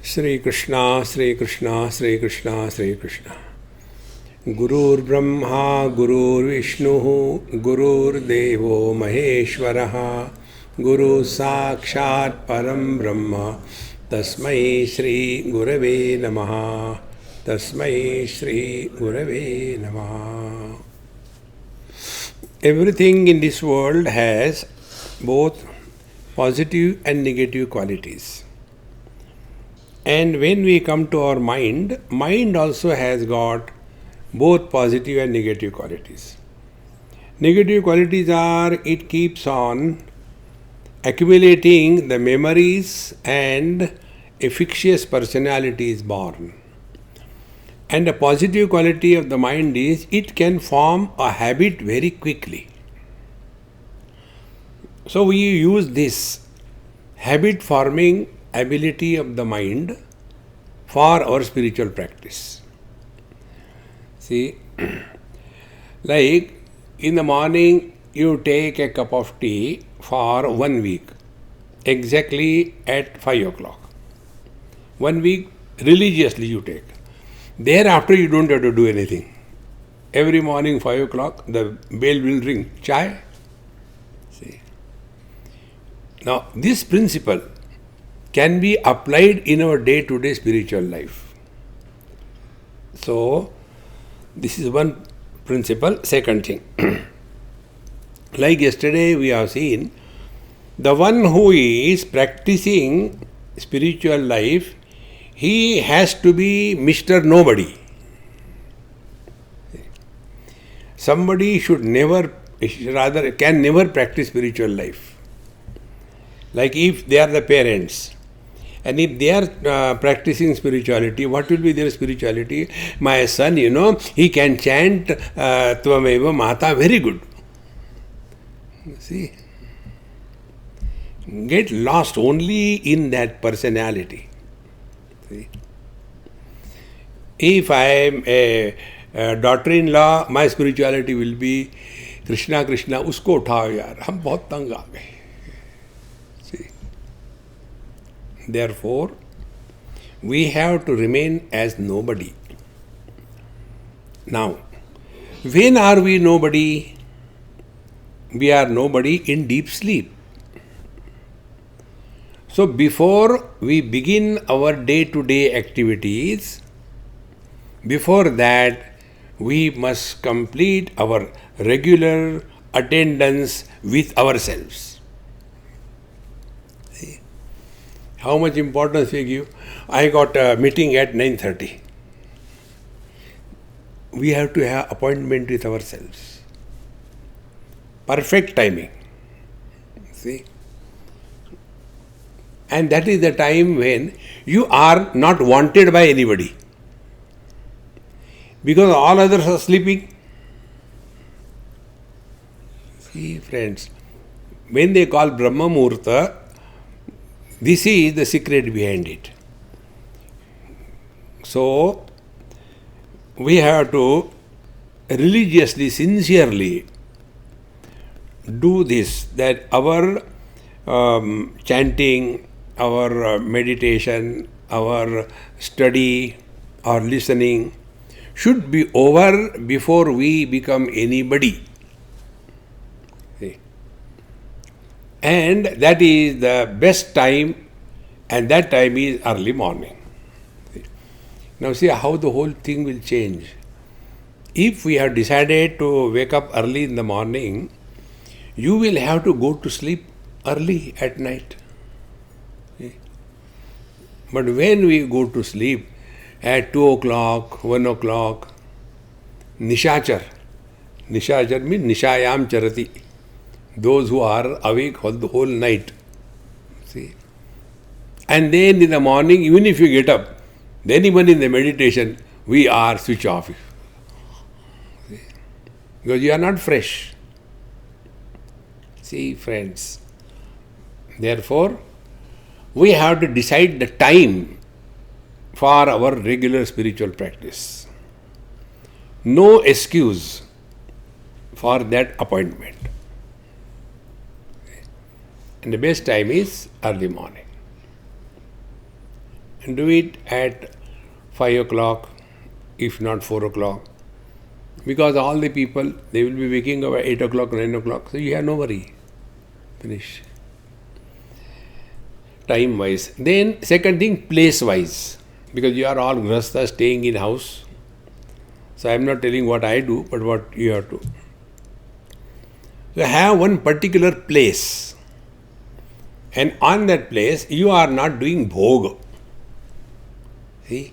Shri Krishna, Shri Krishna, Shri Krishna, Shri Krishna. Gurur Brahma, Gurur Vishnu, Gurur Devo Maheshwaraha, Guru Sakshat Param Brahma, Tasmai Shri Gurave Namaha, Tasmai Shri Gurave Namaha. Everything in this world has both positive and negative qualities. And when we come to our mind, mind also has got both positive and negative qualities. Negative qualities are it keeps on accumulating the memories and a fictitious personality is born. And a positive quality of the mind is it can form a habit very quickly. So we use this habit forming ability of the mind for our spiritual practice. See, like in the morning you take a cup of tea for 1 week, exactly at 5 o'clock. 1 week religiously you take. Thereafter you don't have to do anything. Every morning 5 o'clock the bell will ring. Chai? See. Now this principle can be applied in our day-to-day spiritual life. So, this is one principle. Second thing, like yesterday we have seen, the one who is practicing spiritual life, he has to be Mr. Nobody. Somebody can never practice spiritual life. Like if they are the parents, and if they are practicing spirituality, what will be their spirituality? My son, he can chant Tvameva Mata very good. See? Get lost only in that personality. See? If I am a daughter-in-law, my spirituality will be Krishna Krishna, usko uthao yaar, hum bahut tang aa gaye. Therefore, we have to remain as nobody. Now, when are we nobody? We are nobody in deep sleep. So, before we begin our day-to-day activities, before that, we must complete our regular attendance with ourselves. How much importance we give? I got a meeting at 9:30. We have to have appointment with ourselves. Perfect timing. See? And that is the time when you are not wanted by anybody. Because all others are sleeping. See, friends, when they call Brahma Muhurta, this is the secret behind it. So, we have to religiously, sincerely do this, that our chanting, our meditation, our study, our listening should be over before we become anybody. And that is the best time, and that time is early morning. Now see how the whole thing will change. If we have decided to wake up early in the morning, you will have to go to sleep early at night. But when we go to sleep at 2 o'clock, 1 o'clock, Nishachar means Nishayam Charati. Those who are awake the whole night. See? And then in the morning, even if you get up, then even in the meditation, we are switch off. See? Because you are not fresh. See, friends. Therefore, we have to decide the time for our regular spiritual practice. No excuse for that appointment. And the best time is early morning. do it at 5 o'clock, if not 4 o'clock. Because all the people, they will be waking up at 8 o'clock, 9 o'clock. So you have no worry. Finish. Time wise. Then second thing, place wise. Because you are all grasta staying in house. So I am not telling what I do, but what you have to. So have one particular place. And on that place, you are not doing bhog. See?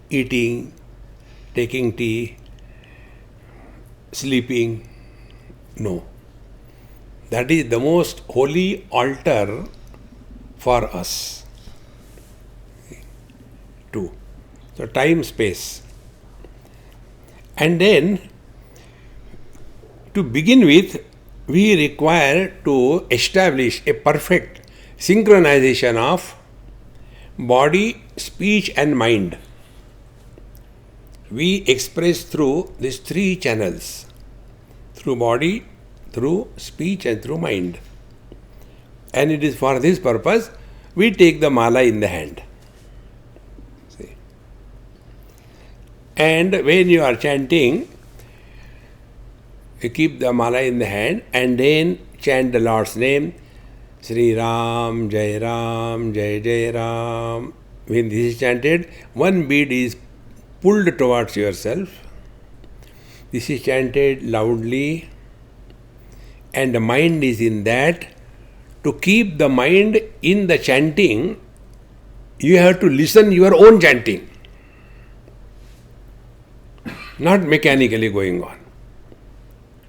Eating, taking tea, sleeping. No. That is the most holy altar for us. 2. So time, space. And then, to begin with, we require to establish a perfect synchronization of body, speech and mind. We express through these 3 channels. Through body, through speech and through mind. And it is for this purpose we take the mala in the hand. See? And when you are chanting, you keep the mala in the hand and then chant the Lord's name. Sri Ram, Jai Ram, Jai Jai Ram. When this is chanted, one bead is pulled towards yourself. This is chanted loudly and the mind is in that. To keep the mind in the chanting, you have to listen your own chanting, not mechanically going on.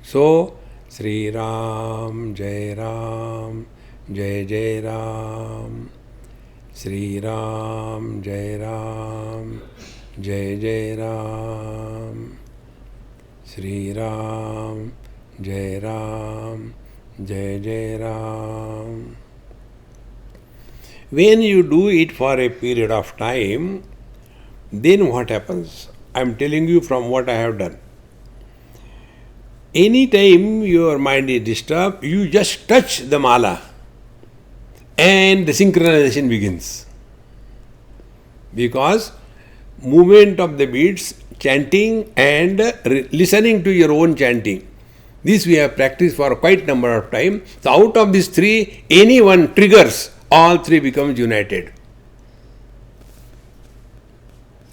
So, Sri Ram, Jai Ram, Jai Jai Ram, Sri Ram, Jai Ram, Jai Jai Ram, Sri Ram, Jai Ram, Jai Jai Ram. When you do it for a period of time, then what happens? I am telling you from what I have done. Anytime your mind is disturbed, you just touch the mala and the synchronization begins. Because movement of the beads, chanting and listening to your own chanting. This we have practiced for quite a number of time. So out of these 3, any one triggers, all 3 becomes united.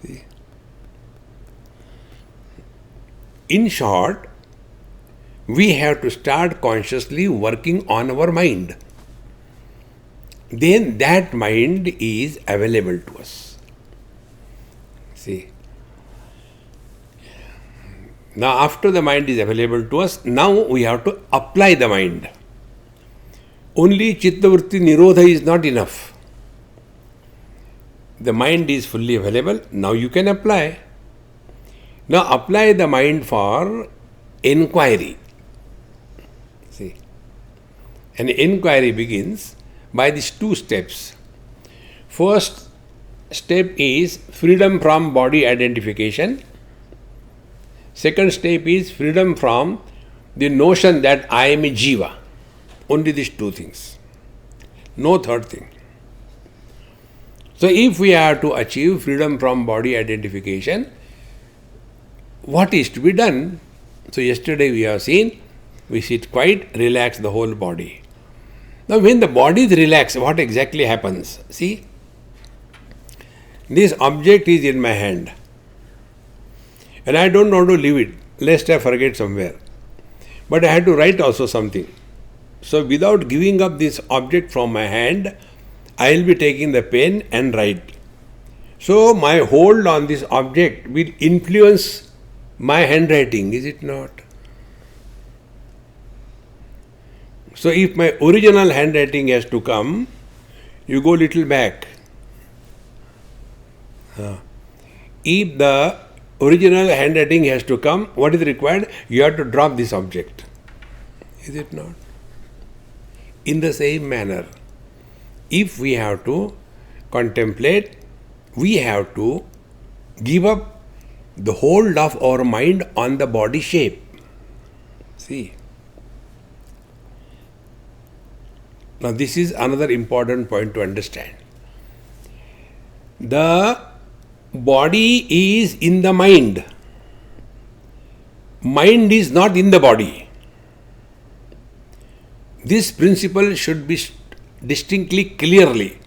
See? In short, we have to start consciously working on our mind. Then that mind is available to us. See? Now, after the mind is available to us, now we have to apply the mind. Only Chittavritti Nirodha is not enough. The mind is fully available, now you can apply. Now, apply the mind for inquiry. See, an inquiry begins by these 2 steps. First step is freedom from body identification. Second step is freedom from the notion that I am a jiva. Only these 2 things. No third thing. So if we are to achieve freedom from body identification, what is to be done? So yesterday we have seen, we sit quiet, relax the whole body. Now when the body is relaxed, what exactly happens? See, this object is in my hand. And I don't want to leave it, lest I forget somewhere. But I had to write also something. So without giving up this object from my hand, I will be taking the pen and write. So my hold on this object will influence my handwriting, is it not? So if my original handwriting has to come, you go little back. If the original handwriting has to come, what is required? You have to drop this object. Is it not? In the same manner, if we have to contemplate, we have to give up the hold of our mind on the body shape. See. Now this is another important point to understand. The body is in the mind. Mind is not in the body. This principle should be distinctly, clearly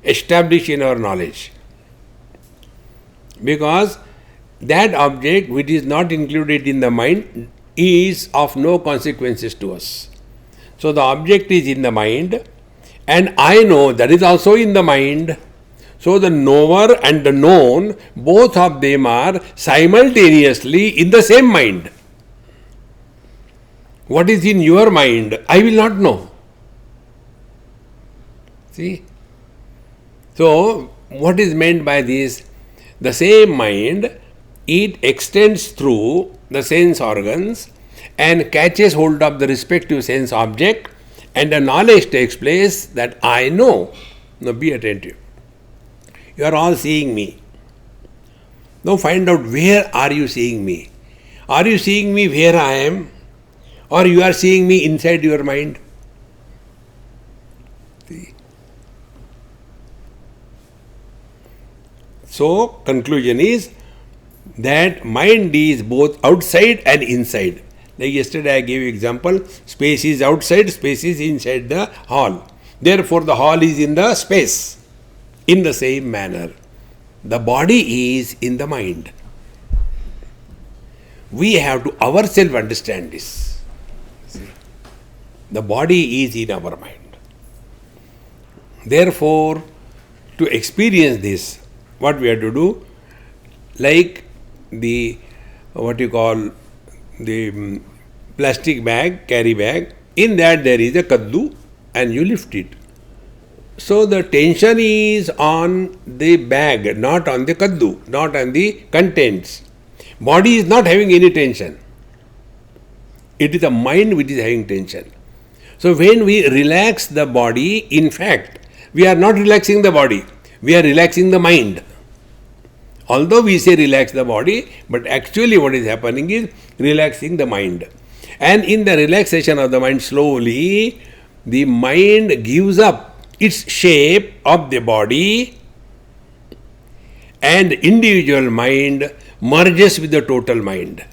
established in our knowledge. Because that object which is not included in the mind is of no consequences to us. So the object is in the mind, and I know that is also in the mind. So the knower and the known, both of them are simultaneously in the same mind. What is in your mind, I will not know. See? So, what is meant by this? The same mind, it extends through the sense organs and catches hold of the respective sense object, and the knowledge takes place that I know. Now be attentive. You are all seeing me. Now find out, where are you seeing me? Are you seeing me where I am? Or you are seeing me inside your mind? See? So, conclusion is that mind is both outside and inside. Like yesterday I gave you example, space is outside, space is inside the hall. Therefore the hall is in the space. In the same manner, the body is in the mind. We have to ourselves understand this. See? The body is in our mind. Therefore, to experience this, what we have to do, like the, what you call, the plastic bag, carry bag, in that there is a kaddu and you lift it. So the tension is on the bag, not on the kaddu, not on the contents. Body is not having any tension. It is the mind which is having tension. So when we relax the body, in fact, we are not relaxing the body, we are relaxing the mind. Although we say relax the body, but actually what is happening is relaxing the mind. And in the relaxation of the mind, slowly the mind gives up its shape of the body, and individual mind merges with the total mind.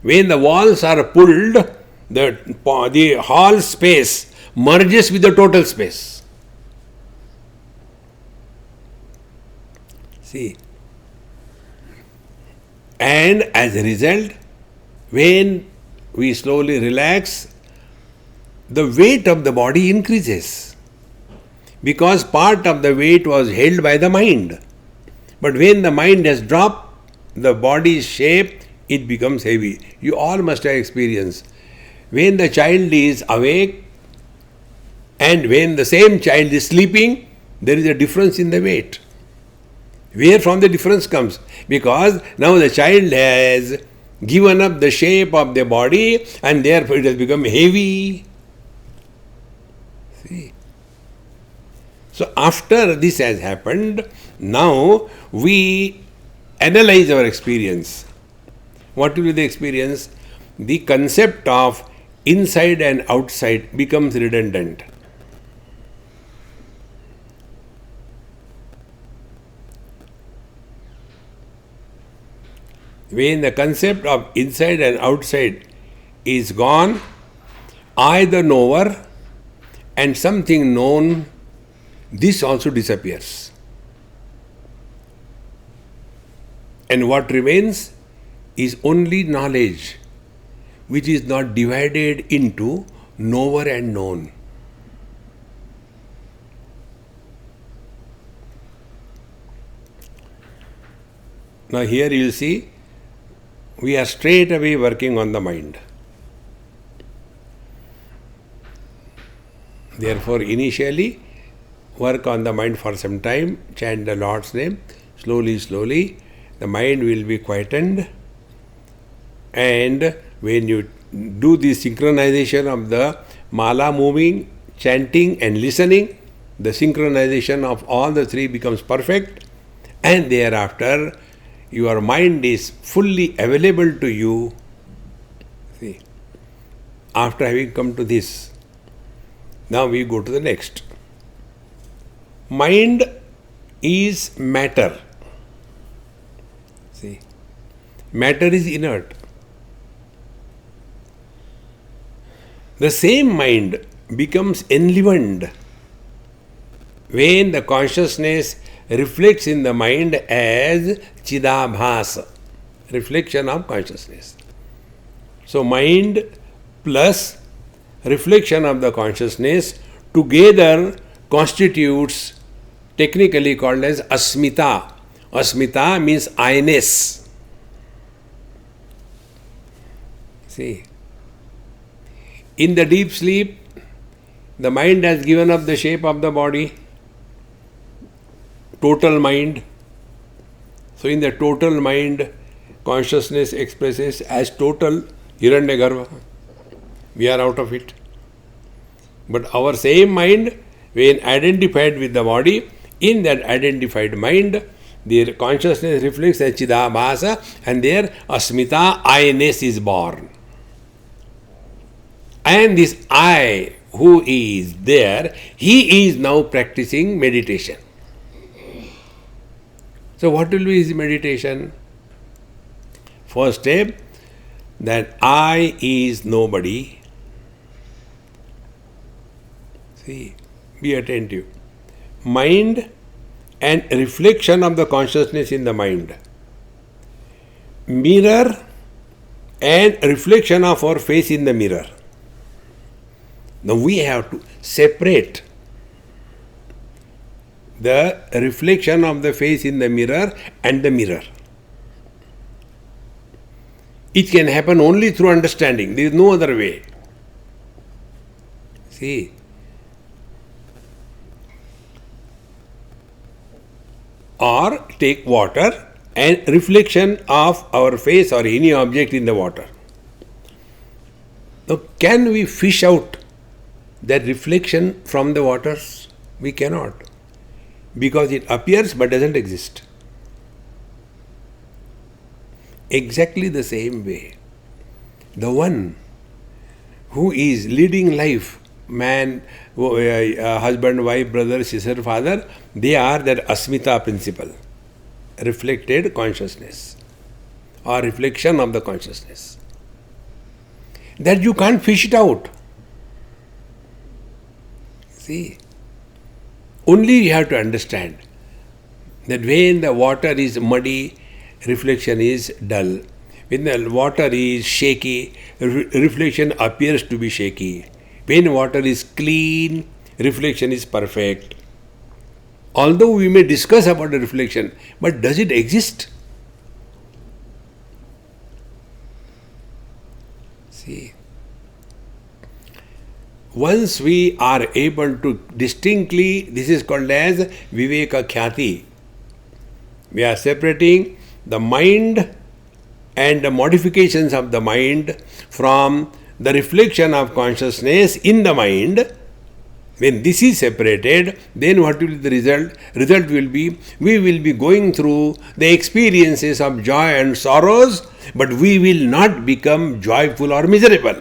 When the walls are pulled, the hall space merges with the total space. See? And as a result, when we slowly relax, the weight of the body increases. Because part of the weight was held by the mind. But when the mind has dropped the body's shape, it becomes heavy. You all must have experienced. When the child is awake and when the same child is sleeping, there is a difference in the weight. Where from the difference comes? Because now the child has given up the shape of the body and therefore it has become heavy. See? So after this has happened, now we analyze our experience. What will be the experience? The concept of inside and outside becomes redundant. When the concept of inside and outside is gone, I, the knower, and something known, this also disappears. And what remains is only knowledge, which is not divided into knower and known. Now here you will see, we are straight away working on the mind. Therefore, initially, work on the mind for some time, chant the Lord's name, slowly, slowly, the mind will be quietened, and when you do the synchronization of the mala moving, chanting and listening, the synchronization of all the three becomes perfect, and thereafter your mind is fully available to you. See, after having come to this, now we go to the next. Mind is matter. See, matter is inert. The same mind becomes enlivened when the consciousness reflects in the mind as Chidabhasa, reflection of consciousness. So, mind plus reflection of the consciousness together constitutes, technically called as Asmita. Asmita means I-ness. See, in the deep sleep, the mind has given up the shape of the body, total mind. So, in the total mind, consciousness expresses as total Hiranyagarbha. We are out of it. But our same mind, when identified with the body, in that identified mind, their consciousness reflects as Chidabhasa, and there Asmita, I-ness is born. And this I who is there, he is now practicing meditation. So what will be his meditation? First step, that I is nobody. See, be attentive. Mind and reflection of the consciousness in the mind. Mirror and reflection of our face in the mirror. Now we have to separate the reflection of the face in the mirror and the mirror. It can happen only through understanding. There is no other way. See, or take water and reflection of our face or any object in the water. Now, can we fish out that reflection from the waters? We cannot, because it appears but doesn't exist. Exactly the same way, the one who is leading life, man, husband, wife, brother, sister, father, they are that Asmita principle, reflected consciousness or reflection of the consciousness. That you can't fish it out. See, only you have to understand that when the water is muddy, reflection is dull. When the water is shaky, reflection appears to be shaky. When water is clean, reflection is perfect. Although we may discuss about the reflection, but does it exist? See, once we are able to distinctly, this is called as Viveka Khyati. We are separating the mind and the modifications of the mind from the reflection of consciousness in the mind. When this is separated, then what will be the result? Result will be, we will be going through the experiences of joy and sorrows, but we will not become joyful or miserable.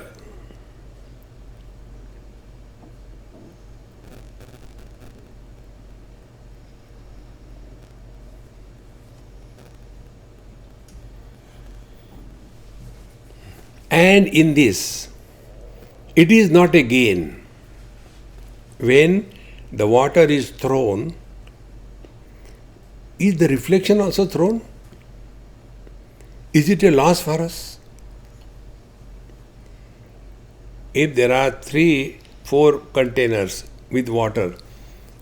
And in this, it is not a gain. When the water is thrown, is the reflection also thrown? Is it a loss for us? If there are 3-4 containers with water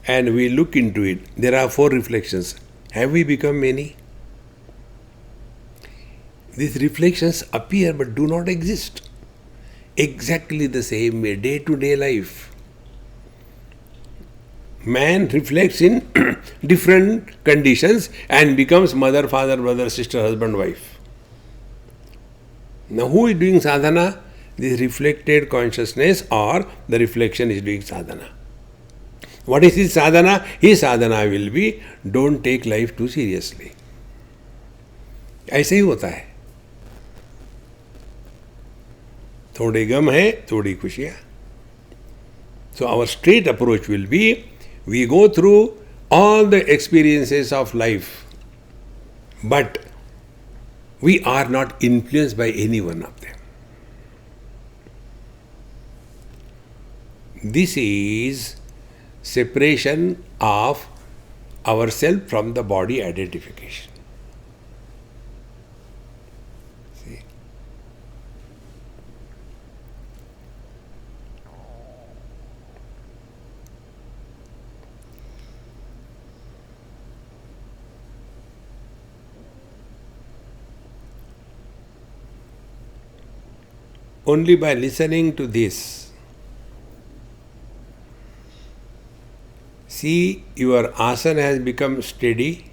and we look into it, there are 4 reflections. Have we become many? These reflections appear but do not exist. Exactly the same way, day-to-day life. Man reflects in different conditions and becomes mother, father, brother, sister, husband, wife. Now who is doing sadhana? This reflected consciousness or the reflection is doing sadhana. What is his sadhana? His sadhana will be, don't take life too seriously. ऐसे ही होता है. थोड़े गम है, थोड़ी खुशियाँ. So our straight approach will be, we go through all the experiences of life, but we are not influenced by any one of them. This is separation of ourself from the body identification. See? Only by listening to this, see, your asana has become steady.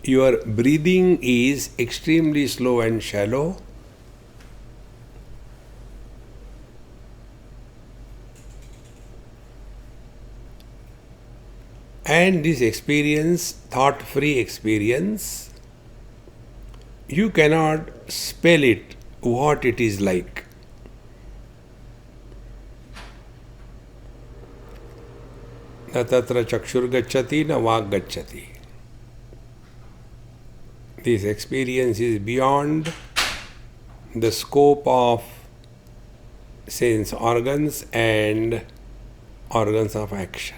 Your breathing is extremely slow and shallow. And this experience, thought-free experience, you cannot spell it what it is like. न तत्र चक्षुर्गच्छति न वाक् गच्छति. This experience is beyond the scope of sense organs and organs of action.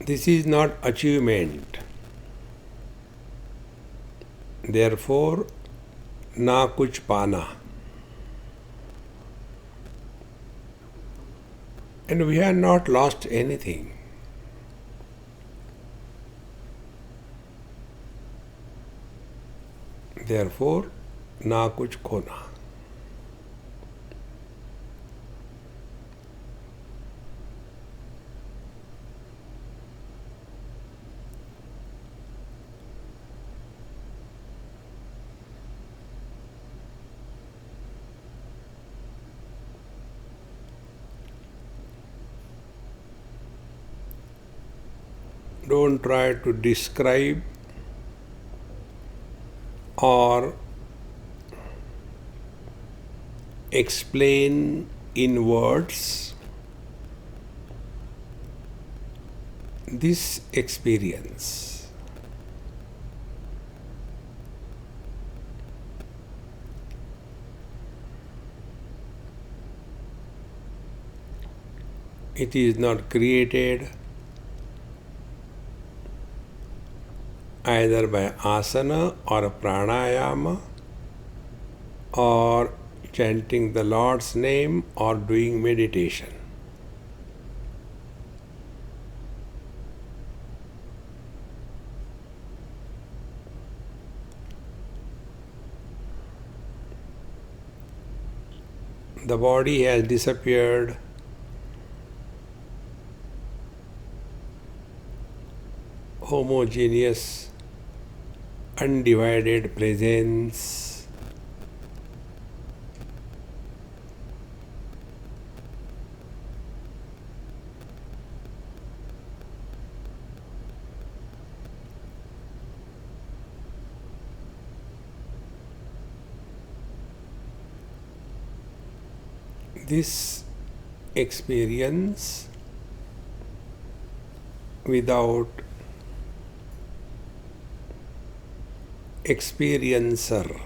This is not achievement. Therefore, na kuch pana. And we have not lost anything. Therefore, na kuch khona. Don't try to describe or explain in words this experience. It is not created either by asana or pranayama or chanting the Lord's name or doing meditation. The body has disappeared. Homogeneous, undivided presence. This experience without experiencer.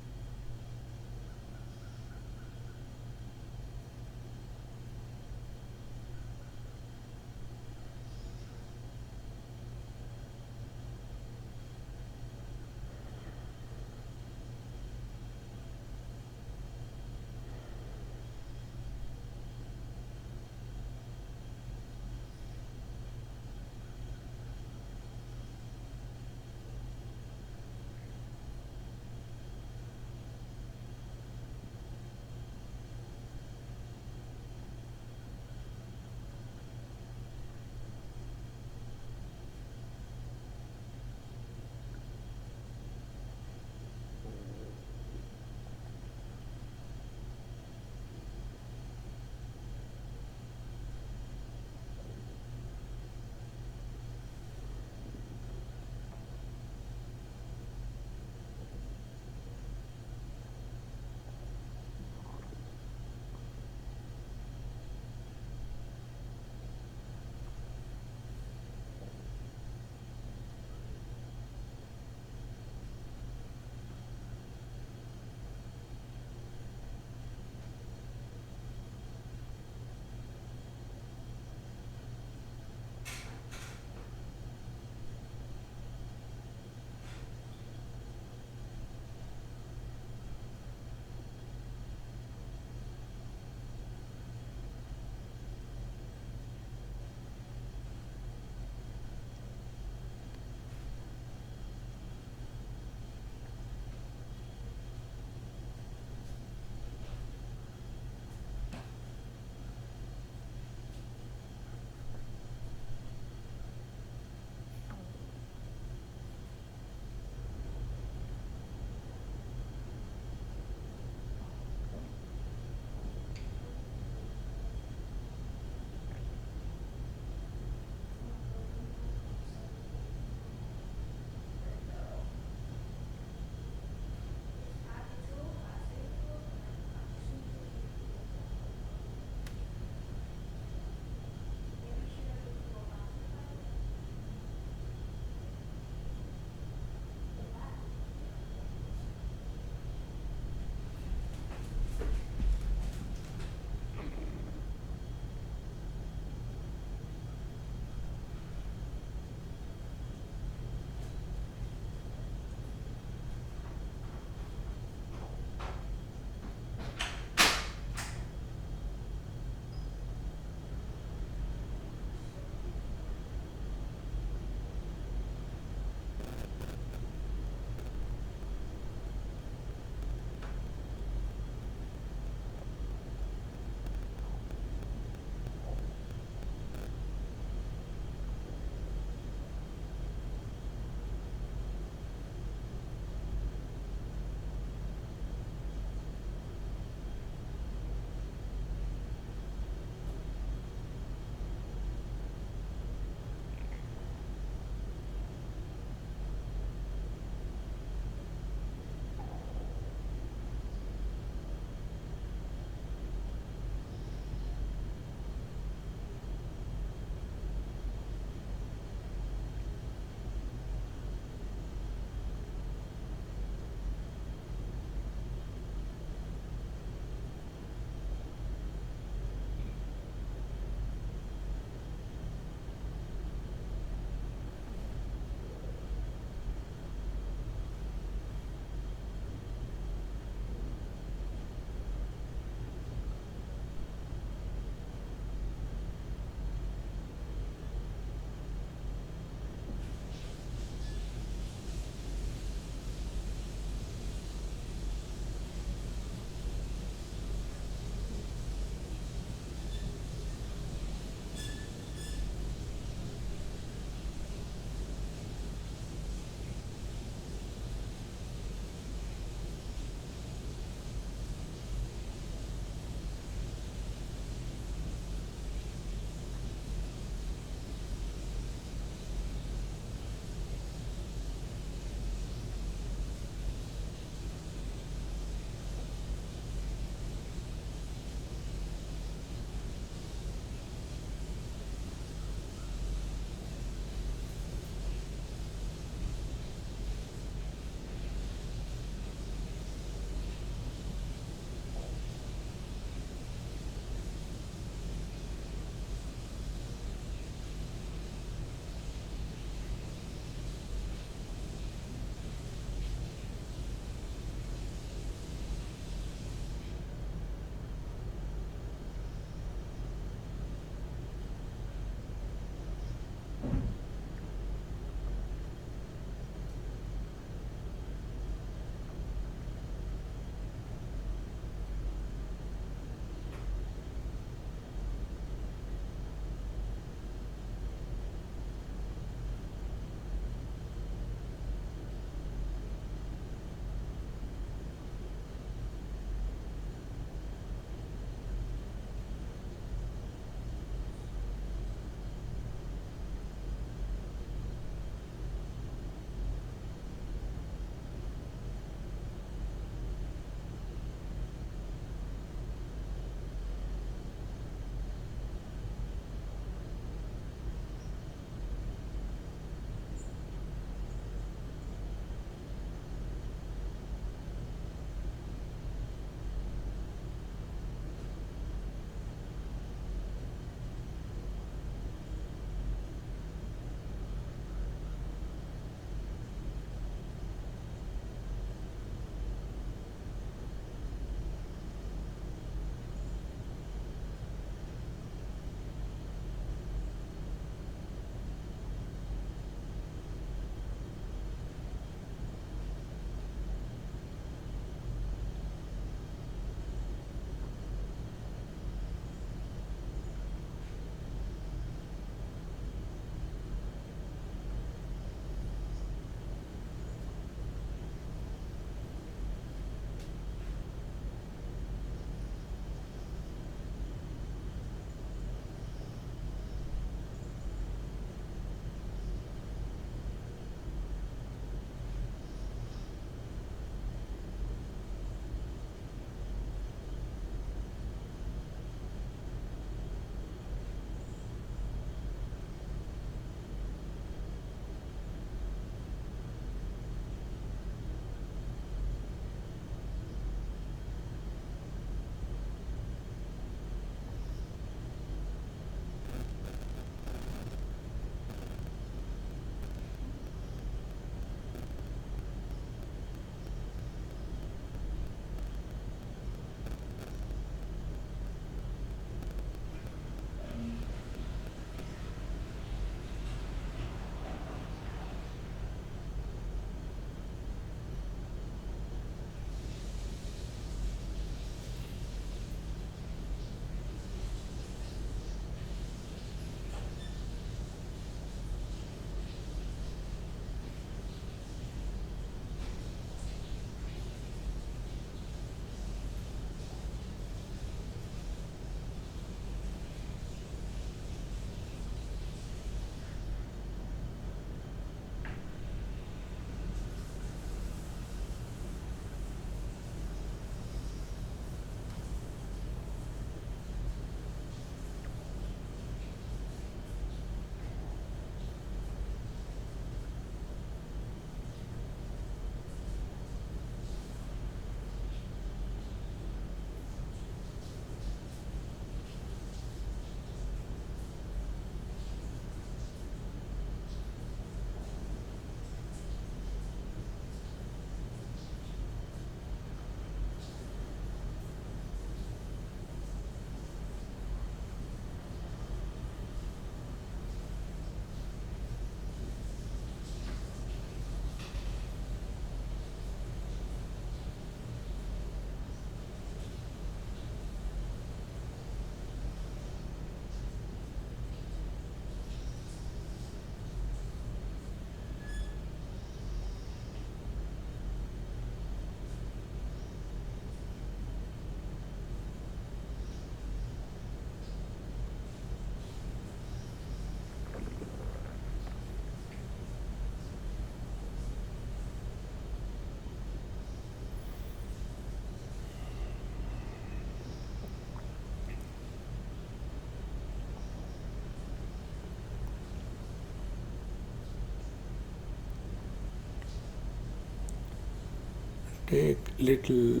Take little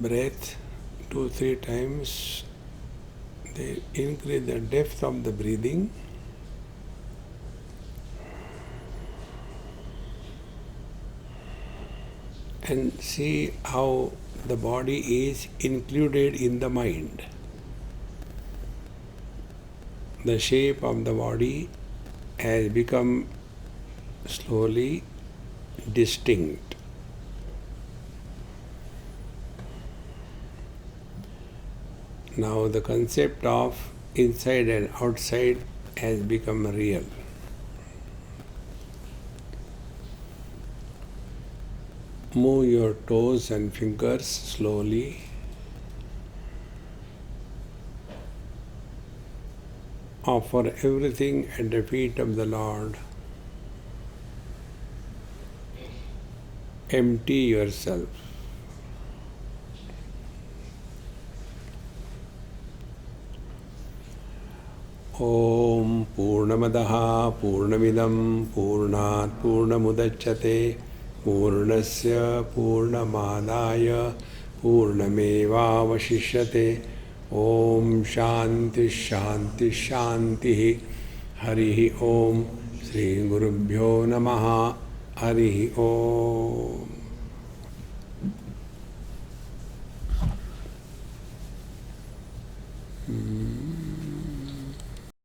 breath 2-3 times. They increase the depth of the breathing. And see how the body is included in the mind. The shape of the body has become slowly distinct. Now the concept of inside and outside has become real. Move your toes and fingers slowly. Offer everything at the feet of the Lord. Empty yourself. Om Purnamadaha Purnamidam Purnat Purnamudachyate Purnasya Purnamadaya Purnamevavashishyate. Om Shanti Shanti Shanti. Harihi Om. Shri Gurubhyo Namaha. Harihi Om.